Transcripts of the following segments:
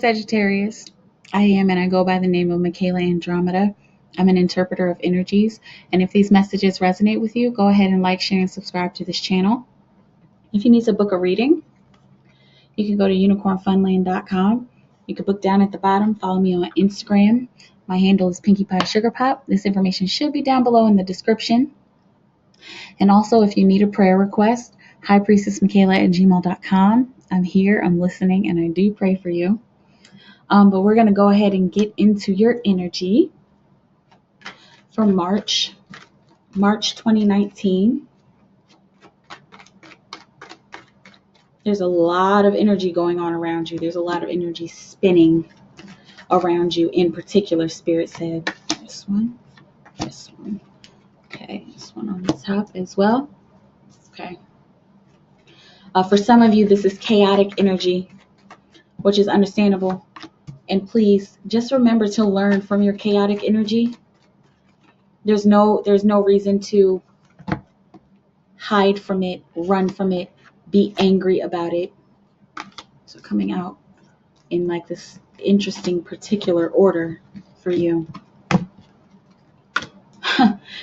Sagittarius. I am, and I go by the name of MikaelaAndromeda. I'm an interpreter of energies, and if these messages resonate with you, go ahead and like, share, and subscribe to this channel. If you need to book a reading, you can go to unicornfunland.com. You can book down at the bottom. Follow me on Instagram. My handle is Pinkie Pie Sugar Pop. This information should be down below in the description. And also, if you need a prayer request, highpriestessmikaela@gmail.com. I'm here, I'm listening, and I do pray for you. But we're going to go ahead and get into your energy for March 2019. There's a lot of energy going on around you. There's a lot of energy spinning around you. In particular, Spirit said this one. Okay, this one on the top as well. Okay. For some of you, this is chaotic energy, which is understandable. And please just remember to learn from your chaotic energy. There's no reason to hide from it, run from it, be angry about it. So coming out in like this interesting particular order for you.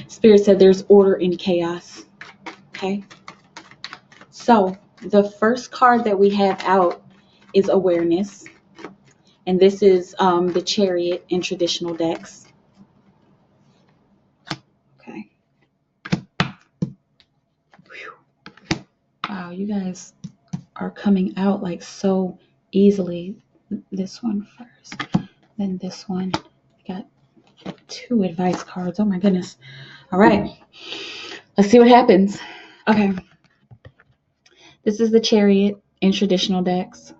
Spirit said there's order in chaos. Okay. So the first card that we have out is awareness. And this is the Chariot in traditional decks. Okay. Whew. Wow, you guys are coming out like so easily. This one first, then this one. I got 2 advice cards. Oh my goodness. All right. Let's see what happens. Okay. This is the Chariot in traditional decks.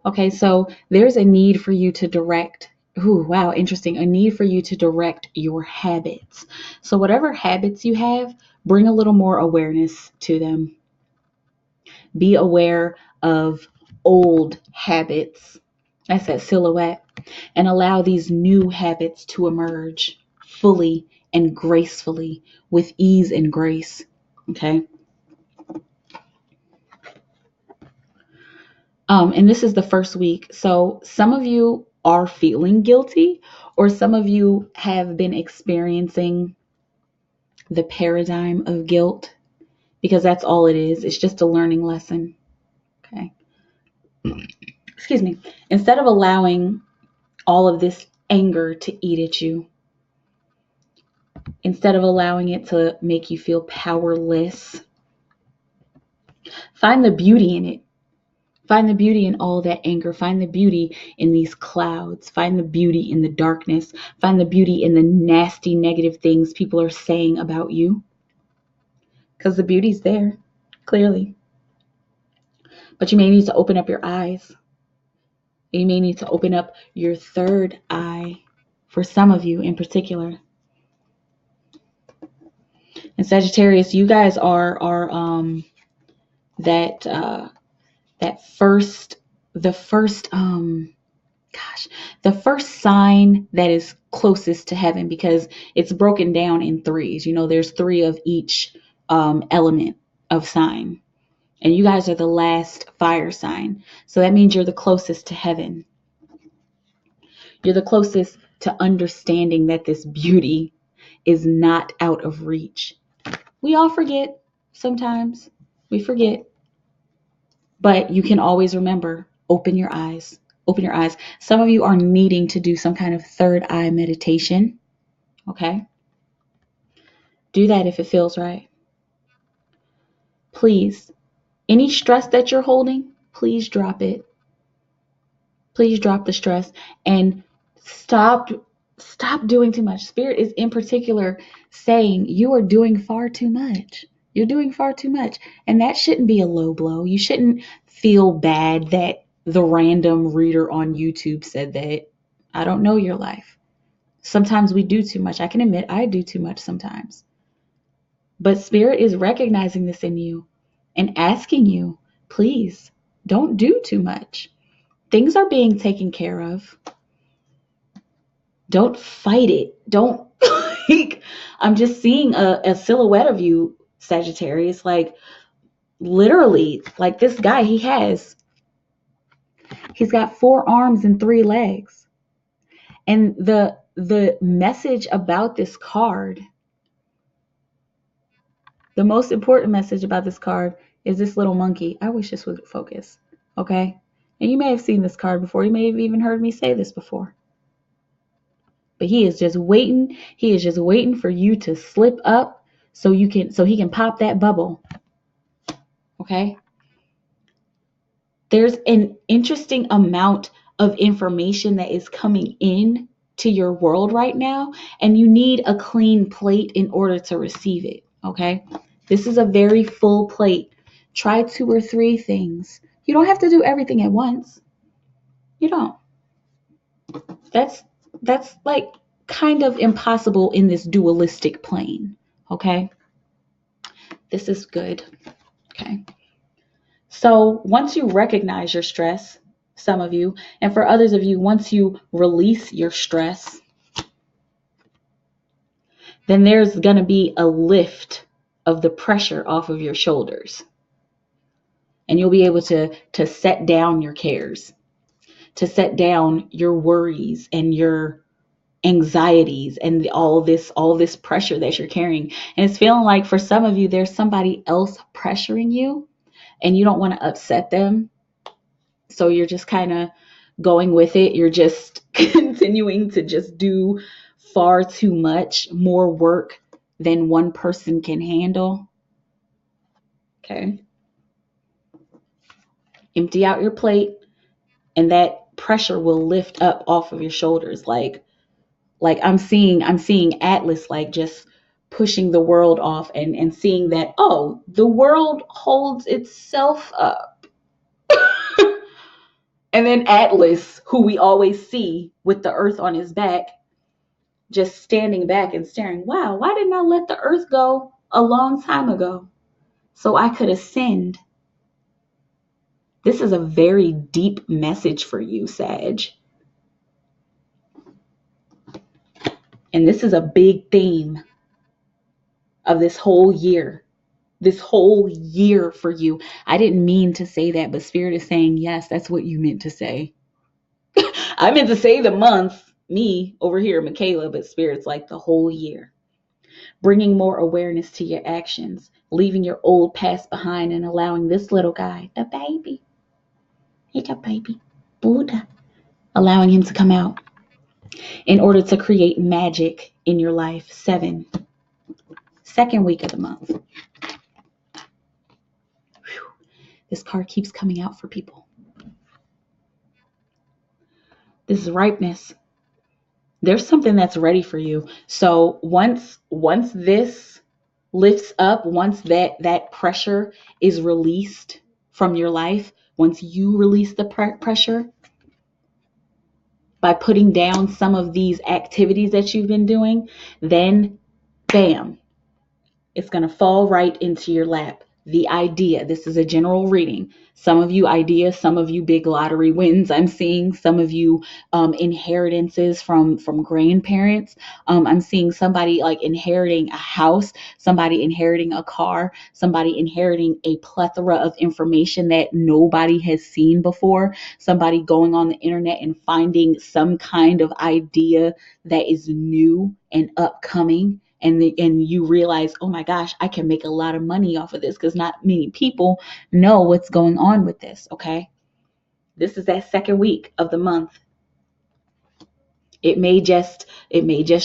Okay, so there's a need for you to direct. Ooh, wow, interesting. A need for you to direct your habits. So whatever habits you have, bring a little more awareness to them. Be aware of old habits. That's that silhouette. And allow these new habits to emerge fully and gracefully with ease and grace. Okay. And this is the first week. So some of you are feeling guilty, or some of you have been experiencing the paradigm of guilt, because that's all it is. It's just a learning lesson. Okay. Excuse me. Instead of allowing all of this anger to eat at you, instead of allowing it to make you feel powerless, find the beauty in it. Find the beauty in all that anger. Find the beauty in these clouds. Find the beauty in the darkness. Find the beauty in the nasty, negative things people are saying about you. Because the beauty's there, clearly. But you may need to open up your eyes. You may need to open up your third eye, for some of you in particular. And Sagittarius, you guys are the first sign that is closest to heaven, because it's broken down in 3s. You know, there's 3 of each element of sign. And you guys are the last fire sign. So that means you're the closest to heaven. You're the closest to understanding that this beauty is not out of reach. We all forget sometimes. We forget. But you can always remember, open your eyes. Open your eyes. Some of you are needing to do some kind of third eye meditation. Okay? Do that if it feels right. Please. Any stress that you're holding, please drop it. Please drop the stress and stop doing too much. Spirit is in particular saying you are doing far too much. You're doing far too much. And that shouldn't be a low blow. You shouldn't feel bad that the random reader on YouTube said that. I don't know your life. Sometimes we do too much. I can admit I do too much sometimes. But Spirit is recognizing this in you and asking you, please don't do too much. Things are being taken care of. Don't fight it. Don't like, I'm just seeing a silhouette of you, Sagittarius, like literally, like this guy, he has He's got 4 arms and 3 legs. And the message about this card, the most important message about this card is this little monkey. I wish this would focus. Okay? And you may have seen this card before. You may have even heard me say this before. But he is just waiting. He is just waiting for you to slip up so he can pop that bubble. Okay? There's an interesting amount of information that is coming in to your world right now, and you need a clean plate in order to receive it. Okay? This is a very full plate. Try 2 or 3 things. You don't have to do everything at once. You don't. That's like kind of impossible in this dualistic plane. Okay? This is good. Okay? So once you recognize your stress, some of you, and for others of you, once you release your stress, then there's going to be a lift of the pressure off of your shoulders. And you'll be able to set down your cares, to set down your worries and your anxieties and all this pressure that you're carrying. And it's feeling like for some of you, there's somebody else pressuring you and you don't want to upset them. So you're just kind of going with it. You're just continuing to just do far too much, more work than one person can handle. Okay. Empty out your plate and that pressure will lift up off of your shoulders. Like I'm seeing Atlas like just pushing the world off and seeing that, oh, the world holds itself up. And then Atlas, who we always see with the earth on his back, just standing back and staring, wow, why didn't I let the earth go a long time ago so I could ascend? This is a very deep message for you, Sag. And this is a big theme of this whole year. This whole year for you. I didn't mean to say that, but Spirit is saying, yes, that's what you meant to say. I meant to say the month, me over here, Mikaela, but Spirit's like the whole year. Bringing more awareness to your actions, leaving your old past behind and allowing this little guy, the baby, Buddha, allowing him to come out in order to create magic in your life. 7, second week of the month. This card keeps coming out for people. This is ripeness. There's something that's ready for you. So once this lifts up, once that pressure is released from your life, once you release the pressure by putting down some of these activities that you've been doing, then bam, it's going to fall right into your lap. The idea, this is a general reading. Some of you ideas, some of you big lottery wins I'm seeing, some of you inheritances from grandparents. I'm seeing somebody like inheriting a house, somebody inheriting a car, somebody inheriting a plethora of information that nobody has seen before, somebody going on the internet and finding some kind of idea that is new and upcoming. And you realize, oh my gosh, I can make a lot of money off of this because not many people know what's going on with this. Okay. This is that second week of the month. It may just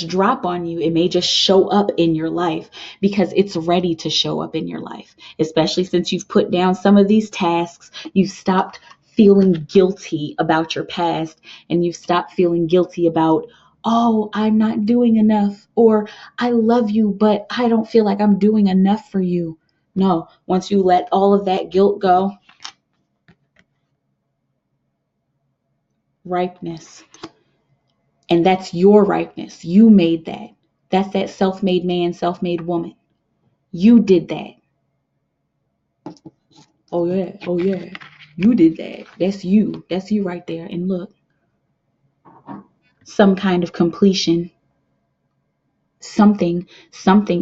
drop on you. It may just show up in your life because it's ready to show up in your life, especially since you've put down some of these tasks. You've stopped feeling guilty about your past and you've stopped feeling guilty about, oh, I'm not doing enough, or I love you, but I don't feel like I'm doing enough for you. No, once you let all of that guilt go, ripeness. And that's your ripeness. You made that. That's that self-made man, self-made woman. You did that. Oh yeah. You did that. That's you. That's you right there. And look, some kind of completion. Something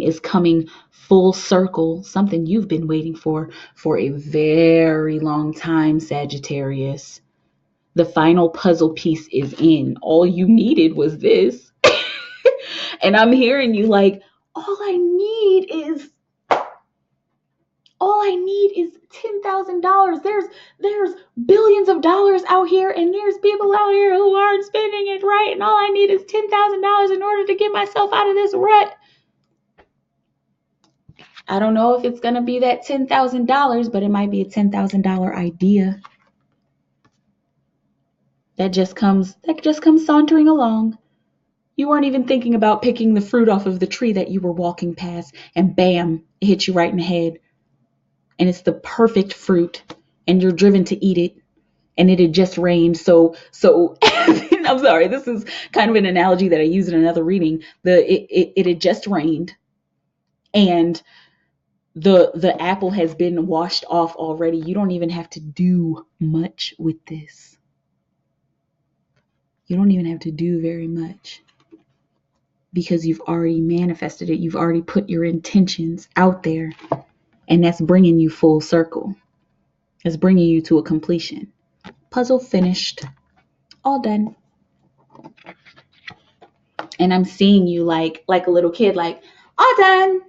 is coming full circle. Something you've been waiting for a very long time, Sagittarius. The final puzzle piece is in. All you needed was this. And I'm hearing you like, all I need is $10,000. There's billions of dollars out here, and there's people out here who aren't spending it right, and all I need is $10,000 in order to get myself out of this rut. I don't know if it's gonna be that $10,000, but it might be a $10,000 idea that just comes sauntering along. You weren't even thinking about picking the fruit off of the tree that you were walking past, and bam, it hit you right in the head. And it's the perfect fruit, and you're driven to eat it, and it had just rained. So I'm sorry, this is kind of an analogy that I use in another reading. It had just rained, and the apple has been washed off already. You don't even have to do much with this. You don't even have to do very much, because you've already manifested it. You've already put your intentions out there, and that's bringing you full circle. It's bringing you to a completion. Puzzle finished. All done. And I'm seeing you like a little kid, like, all done.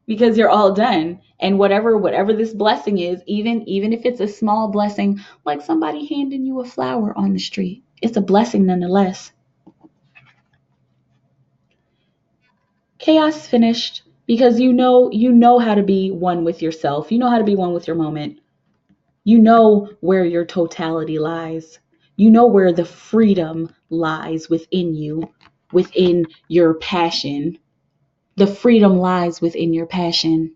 Because you're all done. And whatever this blessing is, even if it's a small blessing, like somebody handing you a flower on the street, it's a blessing nonetheless. Chaos finished, because you know how to be one with yourself. You know how to be one with your moment. You know where your totality lies. You know where the freedom lies within you, within your passion. The freedom lies within your passion.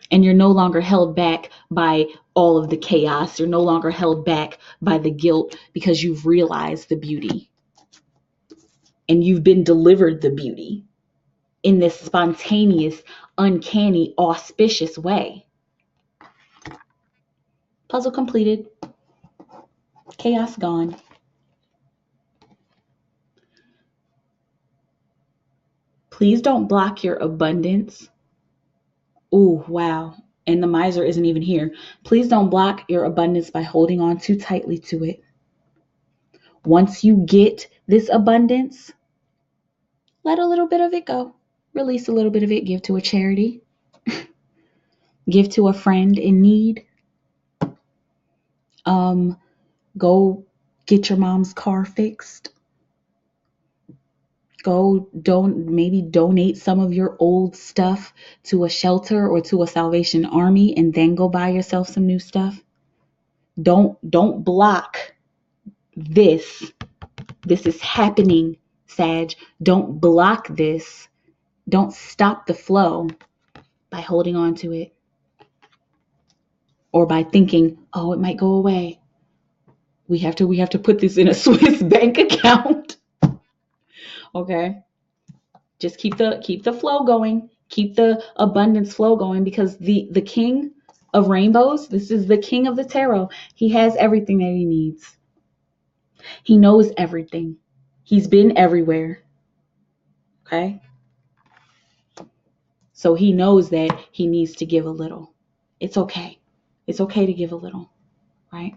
And you're no longer held back by all of the chaos. You're no longer held back by the guilt, because you've realized the beauty. And you've been delivered the beauty in this spontaneous, uncanny, auspicious way. Puzzle completed. Chaos gone. Please don't block your abundance. Ooh, wow. And the miser isn't even here. Please don't block your abundance by holding on too tightly to it. Once you get this abundance, let a little bit of it go. Release a little bit of it. Give to a charity. Give to a friend in need. Go get your mom's car fixed. Go maybe donate some of your old stuff to a shelter or to a Salvation Army, and then go buy yourself some new stuff. Don't block this. This is happening, Sag. Don't block this. Don't stop the flow by holding on to it, or by thinking, oh, it might go away. We have to put this in a Swiss bank account. Okay. Just keep the flow going. Keep the abundance flow going, because the king of rainbows, this is the king of the tarot. He has everything that he needs. He knows everything. He's been everywhere. Okay? So he knows that he needs to give a little. It's okay. It's okay to give a little, right?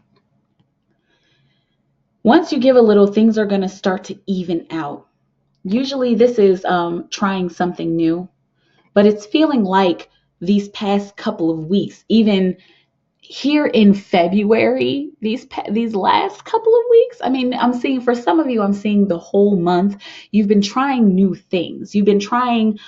Once you give a little, things are going to start to even out. Usually this is trying something new, but it's feeling like these past couple of weeks, even here in February, these last couple of weeks, I mean, I'm seeing, for some of you, I'm seeing the whole month, you've been trying new things. You've been trying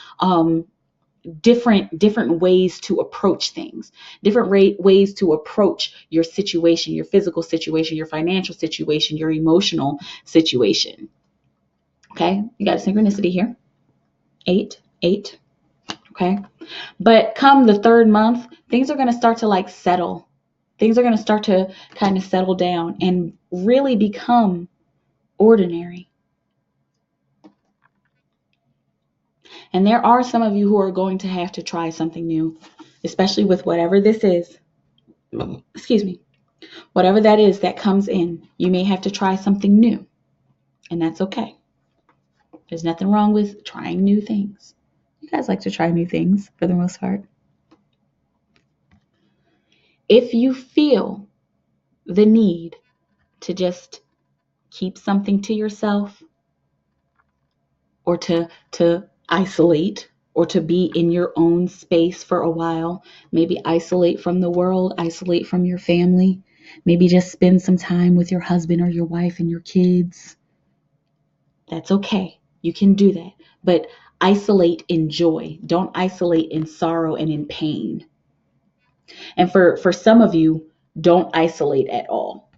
different ways to approach things, different ways to approach your situation, your physical situation, your financial situation, your emotional situation. Okay, you got a synchronicity here. 8. Okay, but come the third month, things are going to start to settle. Things are going to start to kind of settle down and really become ordinary. And there are some of you who are going to have to try something new, especially with whatever this is. Excuse me. Whatever that is that comes in, you may have to try something new. And that's okay. There's nothing wrong with trying new things. You guys like to try new things for the most part. If you feel the need to just keep something to yourself, or to isolate, or to be in your own space for a while, maybe isolate from the world, isolate from your family, maybe just spend some time with your husband or your wife and your kids, that's okay. You can do that. But isolate in joy. Don't isolate in sorrow and in pain. And for some of you, don't isolate at all.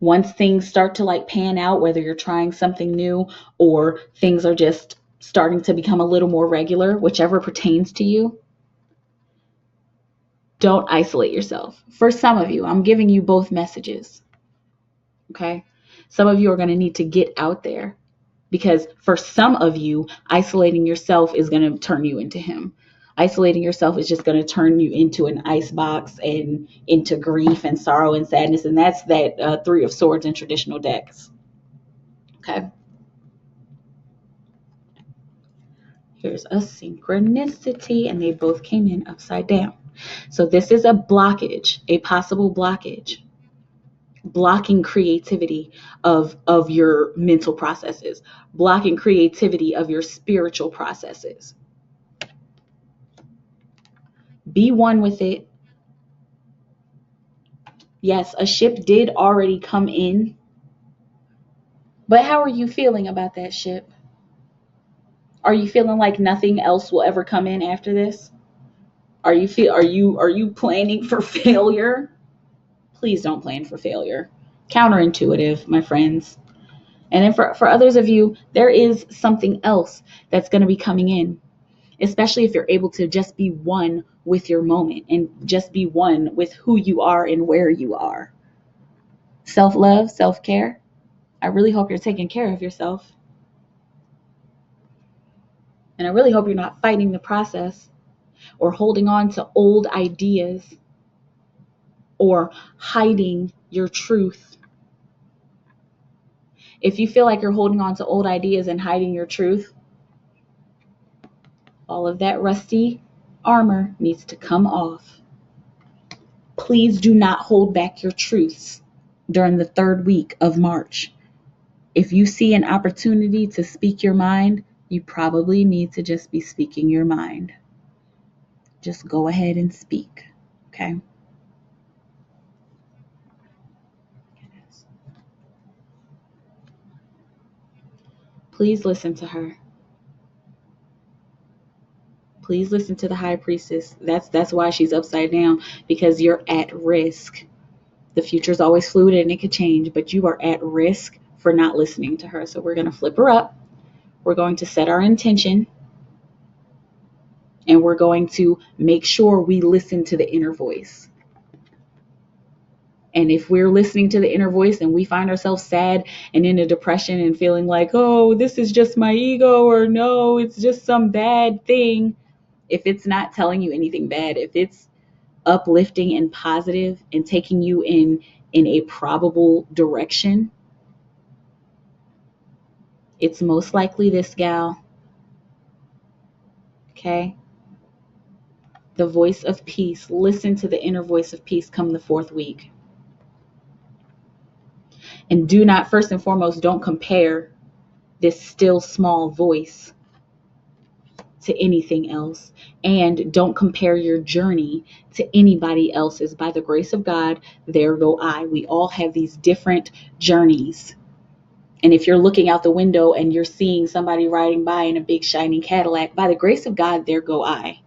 Once things start to like pan out, whether you're trying something new or things are just starting to become a little more regular, whichever pertains to you, don't isolate yourself. For some of you, I'm giving you both messages. Okay? Some of you are going to need to get out there, because for some of you, isolating yourself is going to turn you into him. Isolating yourself is just going to turn you into an icebox and into grief and sorrow and sadness. And that's that Three of Swords in traditional decks. Okay. Here's a synchronicity, and they both came in upside down. So this is a blockage, a possible blockage, blocking creativity of your mental processes, blocking creativity of your spiritual processes. Be one with it. Yes, a ship did already come in, but how are you feeling about that ship? Are you feeling like nothing else will ever come in after this? Are you planning for failure? Please don't plan for failure. Counterintuitive, my friends. And then for others of you, there is something else that's going to be coming in, especially if you're able to just be one with your moment and just be one with who you are and where you are. Self-love, self-care. I really hope you're taking care of yourself. And I really hope you're not fighting the process or holding on to old ideas or hiding your truth. If you feel like you're holding on to old ideas and hiding your truth, all of that rusty armor needs to come off. Please do not hold back your truths during the 3rd week of March. If you see an opportunity to speak your mind, you probably need to just be speaking your mind. Just go ahead and speak, okay? Please listen to her. Please listen to the high priestess. That's why she's upside down, because you're at risk. The future is always fluid and it could change, but you are at risk for not listening to her. So we're going to flip her up. We're going to set our intention, and we're going to make sure we listen to the inner voice. And if we're listening to the inner voice and we find ourselves sad and in a depression and feeling like, oh, this is just my ego, or no, it's just some bad thing. If it's not telling you anything bad, if it's uplifting and positive and taking you in a probable direction, it's most likely this gal. Okay? The voice of peace. Listen to the inner voice of peace come the 4th week. And do not, first and foremost, don't compare this still small voice to anything else. And don't compare your journey to anybody else's. By the grace of God, there go I. We all have these different journeys. And if you're looking out the window and you're seeing somebody riding by in a big shining Cadillac, by the grace of God, there go I.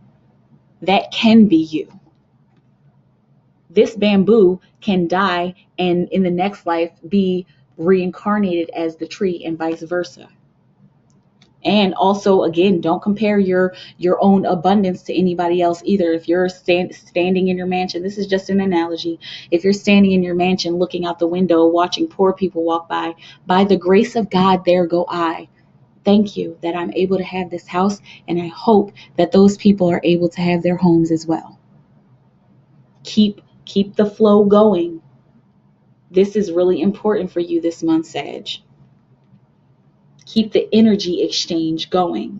That can be you. This bamboo can die and in the next life be reincarnated as the tree, and vice versa. And also, again, don't compare your own abundance to anybody else either. If you're standing in your mansion, this is just an analogy. If you're standing in your mansion looking out the window, watching poor people walk by the grace of God, there go I. Thank you that I'm able to have this house, and I hope that those people are able to have their homes as well. Keep the flow going. This is really important for you this month, Sag. Keep the energy exchange going.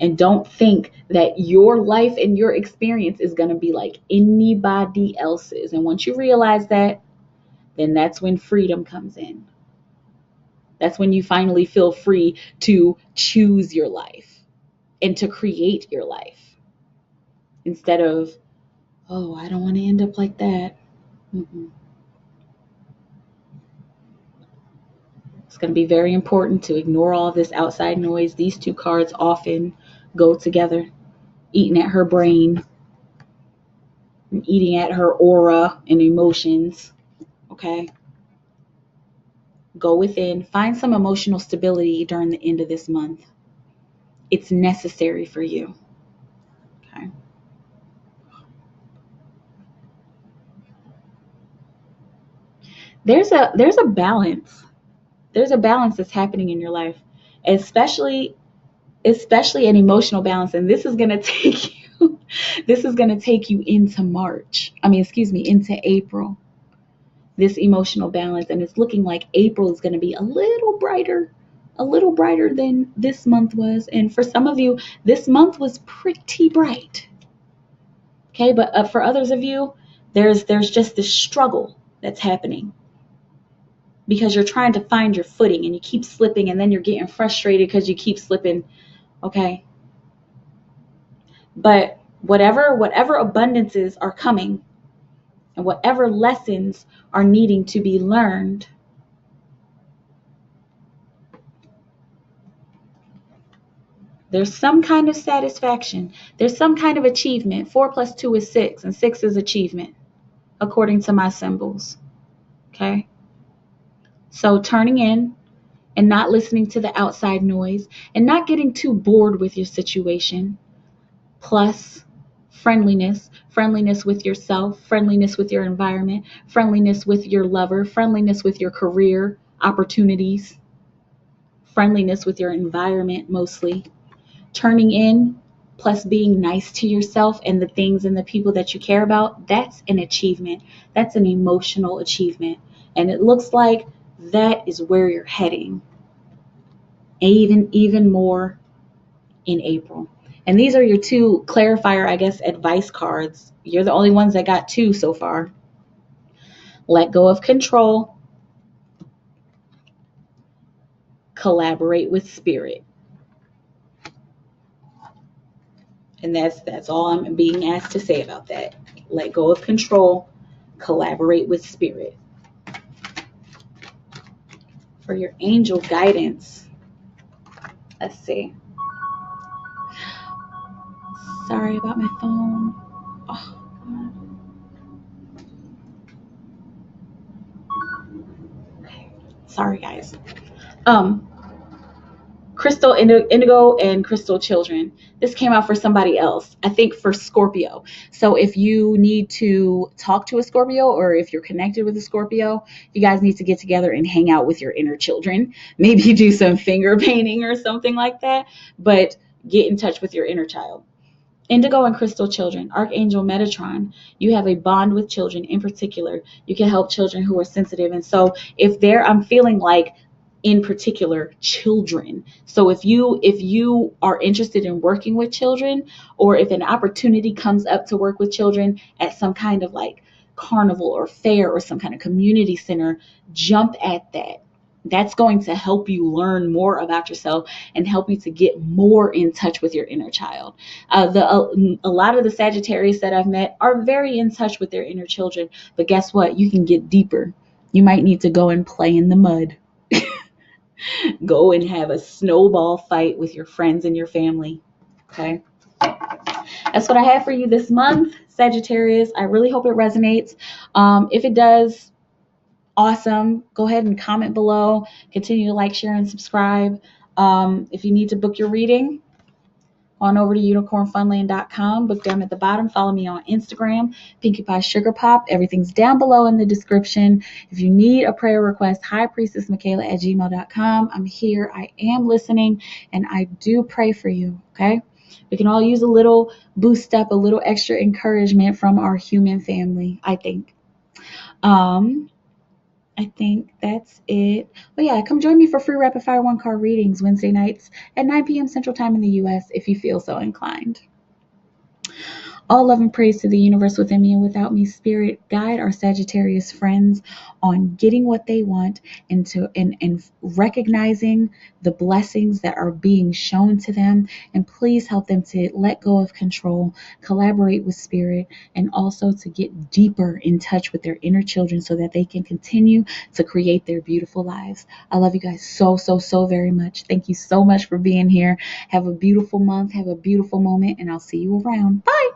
And don't think that your life and your experience is going to be like anybody else's. And once you realize that, then that's when freedom comes in. That's when you finally feel free to choose your life and to create your life instead of, oh, I don't want to end up like that. It's going to be very important to ignore all this outside noise. These two cards often go together, eating at her brain, and eating at her aura and emotions. Okay? Go within, find some emotional stability during the end of this month. It's necessary for you. Okay? There's a balance. There's a balance that's happening in your life, especially an emotional balance. And this is going to take you into March. Into April. This emotional balance, and it's looking like April is going to be a little brighter than this month was. And for some of you, this month was pretty bright. Okay, but for others of you, there's just this struggle that's happening because you're trying to find your footing and you keep slipping, and then you're getting frustrated because you keep slipping. Okay, but whatever abundances are coming and whatever lessons are needing to be learned, there's some kind of satisfaction. There's some kind of achievement. 4 + 2 is 6, and 6 is achievement, according to my symbols. Okay? So turning in and not listening to the outside noise and not getting too bored with your situation, plus friendliness with yourself, friendliness with your environment, friendliness with your lover, friendliness with your career opportunities, friendliness with your environment mostly. Turning in plus being nice to yourself and the things and the people that you care about, that's an achievement. That's an emotional achievement. And it looks like that is where you're heading. Even more in April. And these are your two clarifier, advice cards. You're the only ones that got 2 so far. Let go of control. Collaborate with spirit. And that's all I'm being asked to say about that. Let go of control. Collaborate with spirit. For your angel guidance, let's see. Sorry about my phone. Oh, okay. Sorry, guys. Crystal Indigo and Crystal Children. This came out for somebody else, I think for Scorpio. So if you need to talk to a Scorpio, or if you're connected with a Scorpio, you guys need to get together and hang out with your inner children. Maybe do some finger painting or something like that, but get in touch with your inner child. Indigo and Crystal Children, Archangel Metatron, you have a bond with children. In particular, you can help children who are sensitive. And so I'm feeling like, in particular, children. So if you are interested in working with children, or if an opportunity comes up to work with children at some kind of like carnival or fair or some kind of community center, jump at that. That's going to help you learn more about yourself and help you to get more in touch with your inner child. A lot of the Sagittarius that I've met are very in touch with their inner children, but guess what? You can get deeper. You might need to go and play in the mud. Go and have a snowball fight with your friends and your family. Okay. That's what I have for you this month, Sagittarius. I really hope it resonates. If it does, awesome. Go ahead and comment below. Continue to like, share, and subscribe. If you need to book your reading, on over to unicornfunland.com. Book down at the bottom. Follow me on Instagram, Pinkie Pie Sugar Pop. Everything's down below in the description. If you need a prayer request, highpriestessmikaela@gmail.com. I'm here. I am listening, and I do pray for you. Okay. We can all use a little boost up, a little extra encouragement from our human family, I think. I think that's it. But yeah, come join me for free rapid fire 1 card readings Wednesday nights at 9 p.m. Central Time in the US if you feel so inclined. All love and praise to the universe within me and without me. Spirit, guide our Sagittarius friends on getting what they want and recognizing the blessings that are being shown to them. And please help them to let go of control, collaborate with spirit, and also to get deeper in touch with their inner children so that they can continue to create their beautiful lives. I love you guys so, so, so very much. Thank you so much for being here. Have a beautiful month. Have a beautiful moment, and I'll see you around. Bye.